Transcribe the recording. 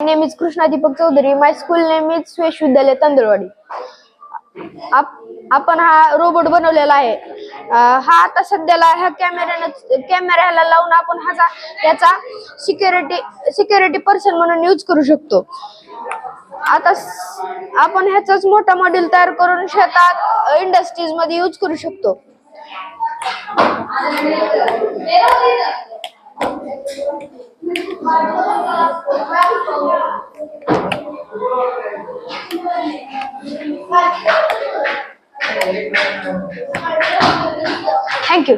Name is Krishna Deepak Chaudhary. My school name is Suyash Vidyalaya Tandalwadi. आपण हा robot बनवलेला आहे. हा आता सध्याला ह्या कॅमेऱ्याला लावून आपण याचा सिक्युरिटी पर्सन म्हणून यूज करू शकतो. आता आपण ह्याचाच मोठा मॉड्यूल तयार करून शेतात इंडस्ट्रीज मध्ये यूज करू शकतो. Thank you.